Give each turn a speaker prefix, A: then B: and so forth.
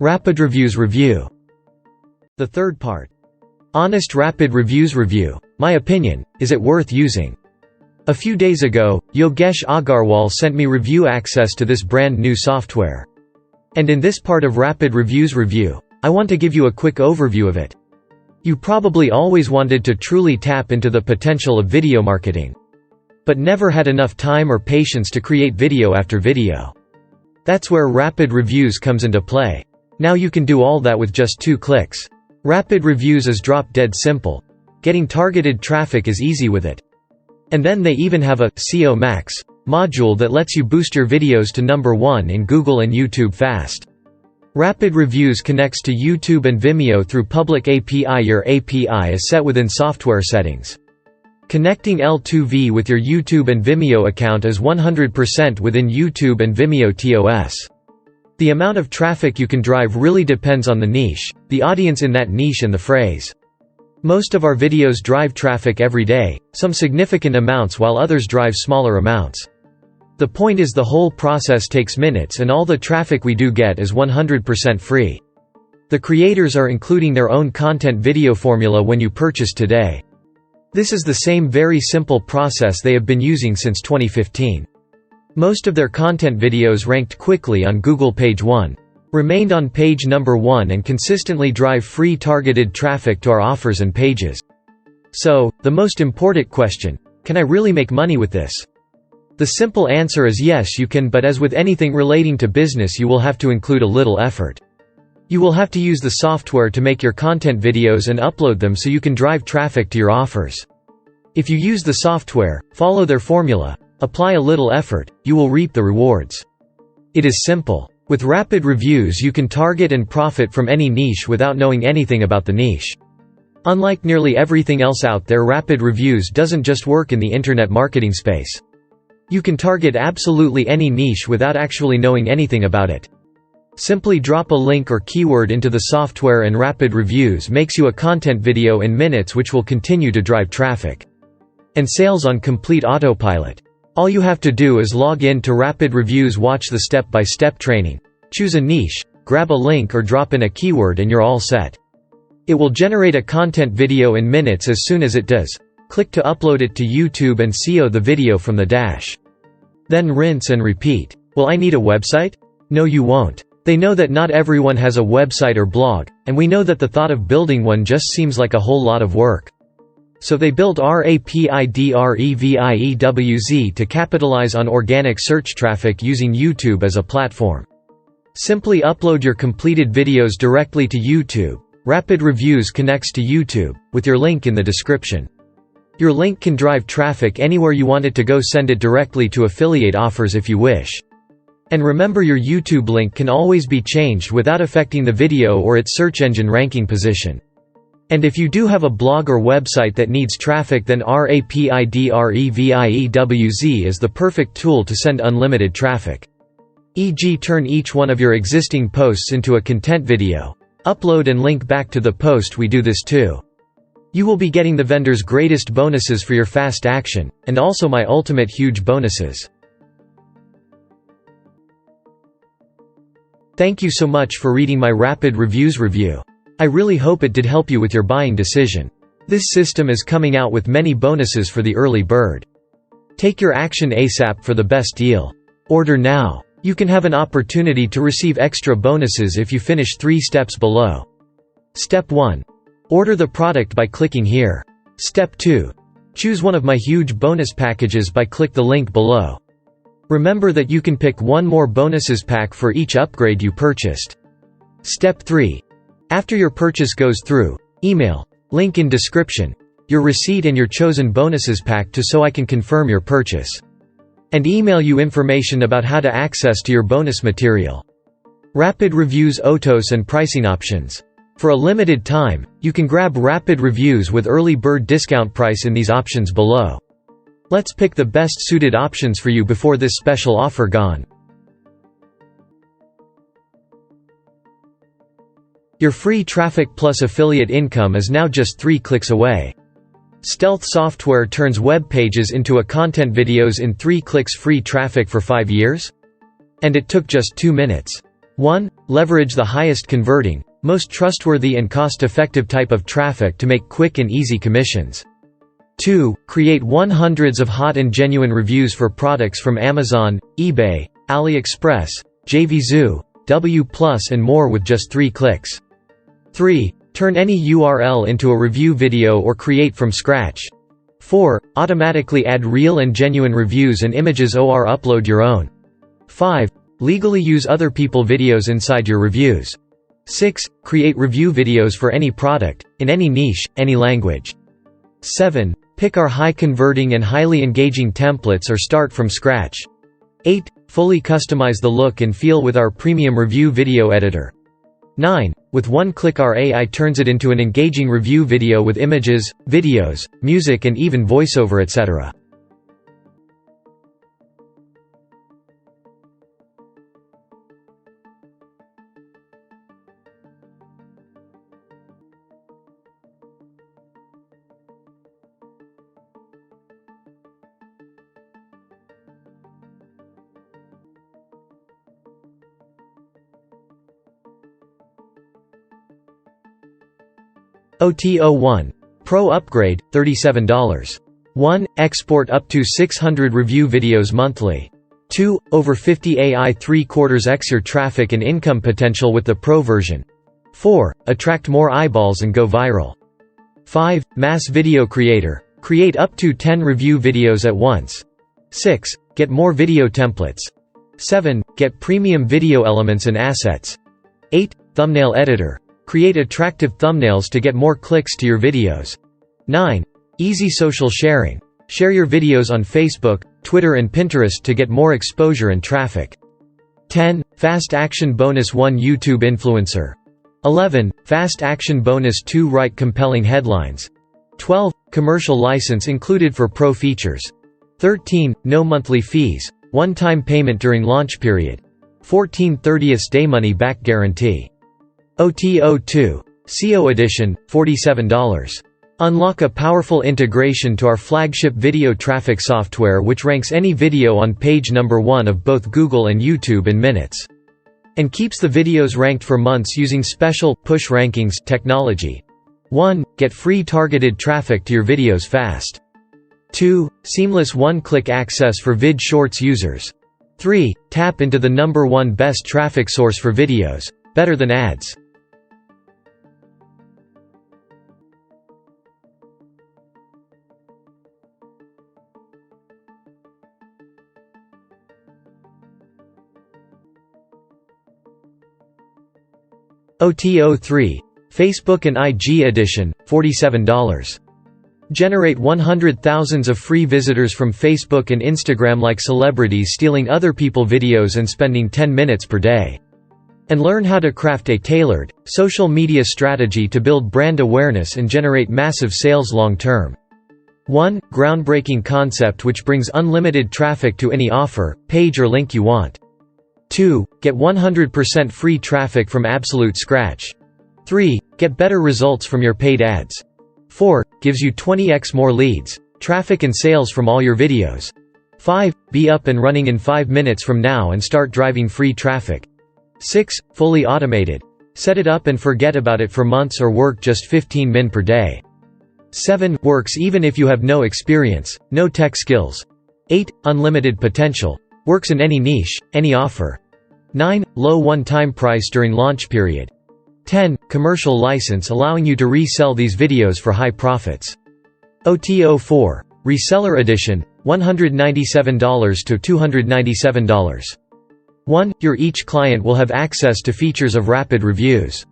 A: RapidReviewz review. The third part. Honest RapidReviewz review. My opinion, is it worth using? A few days ago, Yogesh Agarwal sent me review access to this brand new software. And in this part of RapidReviewz review, I want to give you a quick overview of it. You probably always wanted to truly tap into the potential of video marketing, but never had enough time or patience to create video after video. That's where RapidReviewz comes into play. Now you can do all that with just 2 clicks. RapidReviewz is drop-dead simple. Getting targeted traffic is easy with it. And then they even have a SEO Max module that lets you boost your videos to #1 in Google and YouTube fast. RapidReviewz connects to YouTube and Vimeo through public API. Your API is set within software settings. Connecting L2V with your YouTube and Vimeo account is 100% within YouTube and Vimeo TOS. The amount of traffic you can drive really depends on the niche, the audience in that niche and the phrase. Most of our videos drive traffic every day, some significant amounts while others drive smaller amounts. The point is the whole process takes minutes and all the traffic we do get is 100% free. The creators are including their own content video formula when you purchase today. This is the same very simple process they have been using since 2015. Most of their content videos ranked quickly on Google page 1, remained on page #1 and consistently drive free targeted traffic to our offers and pages. So, the most important question, can I really make money with this? The simple answer is yes you can, but as with anything relating to business you will have to include a little effort. You will have to use the software to make your content videos and upload them so you can drive traffic to your offers. If you use the software, follow their formula, apply a little effort, you will reap the rewards. It is simple. With RapidReviewz you can target and profit from any niche without knowing anything about the niche. Unlike nearly everything else out there, RapidReviewz doesn't just work in the internet marketing space. You can target absolutely any niche without actually knowing anything about it. Simply drop a link or keyword into the software and RapidReviewz makes you a content video in minutes which will continue to drive traffic and sales on complete autopilot. All you have to do is log in to RapidReviewz, watch the step-by-step training, choose a niche, grab a link or drop in a keyword and you're all set. It will generate a content video in minutes as soon as it does. Click to upload it to YouTube and SEO the video from the dash. Then rinse and repeat. Will I need a website? No, you won't. They know that not everyone has a website or blog, and we know that the thought of building one just seems like a whole lot of work. So they built RapidReviewz to capitalize on organic search traffic using YouTube as a platform. Simply upload your completed videos directly to YouTube. RapidReviewz connects to YouTube, with your link in the description. Your link can drive traffic anywhere you want it to go. Send it directly to affiliate offers if you wish. And remember, your YouTube link can always be changed without affecting the video or its search engine ranking position. And if you do have a blog or website that needs traffic, then RapidReviewz is the perfect tool to send unlimited traffic. E.g., turn each one of your existing posts into a content video. Upload and link back to the post. We do this too. You will be getting the vendor's greatest bonuses for your fast action, and also my ultimate huge bonuses. Thank you so much for reading my RapidReviewz review. I really hope it did help you with your buying decision. This system is coming out with many bonuses for the early bird. Take your action ASAP for the best deal. Order now. You can have an opportunity to receive extra bonuses if you finish 3 steps below. Step 1. Order the product by clicking here. Step 2. Choose one of my huge bonus packages by click the link below. Remember that you can pick one more bonuses pack for each upgrade you purchased. Step 3. After your purchase goes through, email, link in description, your receipt and your chosen bonuses pack so I can confirm your purchase. And email you information about how to access to your bonus material. RapidReviewz Autos and pricing options. For a limited time, you can grab RapidReviewz with early bird discount price in these options below. Let's pick the best suited options for you before this special offer gone. Your free traffic plus affiliate income is now just 3 clicks away. Stealth software turns web pages into a content videos in 3 clicks. Free traffic for 5 years? And it took just 2 minutes. 1. Leverage the highest converting, most trustworthy and cost-effective type of traffic to make quick and easy commissions. 2. Create hundreds of hot and genuine reviews for products from Amazon, eBay, AliExpress, JVZoo, W+ and more with just 3 clicks. 3. Turn any URL into a review video or create from scratch. 4. Automatically add real and genuine reviews and images or upload your own. 5. Legally use other people's videos inside your reviews. 6. Create review videos for any product, in any niche, any language. 7. Pick our high-converting and highly engaging templates or start from scratch. 8. Fully customize the look and feel with our premium review video editor. 9. With one click our AI turns it into an engaging review video with images, videos, music and even voiceover etc. OT01. Pro upgrade, $37. 1. Export up to 600 review videos monthly. 2. Over 50 AI 3/4x your traffic and income potential with the Pro version. 4. Attract more eyeballs and go viral. 5. Mass video creator. Create up to 10 review videos at once. 6. Get more video templates. 7. Get premium video elements and assets. 8. Thumbnail editor. Create attractive thumbnails to get more clicks to your videos. 9. Easy social sharing. Share your videos on Facebook, Twitter and Pinterest to get more exposure and traffic. 10. Fast action bonus 1 YouTube influencer. 11. Fast action bonus 2 write compelling headlines. 12. Commercial license included for pro features. 13. No monthly fees. One-time payment during launch period. 14. 30th day money back guarantee. OT02. CO Edition, $47. Unlock a powerful integration to our flagship video traffic software which ranks any video on page number 1 of both Google and YouTube in minutes. And keeps the videos ranked for months using special, push rankings technology. 1. Get free targeted traffic to your videos fast. 2. Seamless one-click access for vid shorts users. 3. Tap into the number 1 best traffic source for videos. Better than ads. OT03. Facebook and IG Edition, $47. Generate 100,000 of free visitors from Facebook and Instagram like celebrities stealing other people's videos and spending 10 minutes per day. And learn how to craft a tailored, social media strategy to build brand awareness and generate massive sales long-term. 1. Groundbreaking concept which brings unlimited traffic to any offer, page or link you want. 2. Get 100% free traffic from absolute scratch. 3. Get better results from your paid ads. 4. Gives you 20x more leads, traffic and sales from all your videos. 5. Be up and running in 5 minutes from now and start driving free traffic. 6. Fully automated. Set it up and forget about it for months or work just 15 min per day. 7. Works even if you have no experience, no tech skills. 8. Unlimited potential. Works in any niche, any offer. 9. Low one-time price during launch period. 10. Commercial license allowing you to resell these videos for high profits. OT04. Reseller Edition, $197 to $297. 1. Each client will have access to features of RapidReviewz.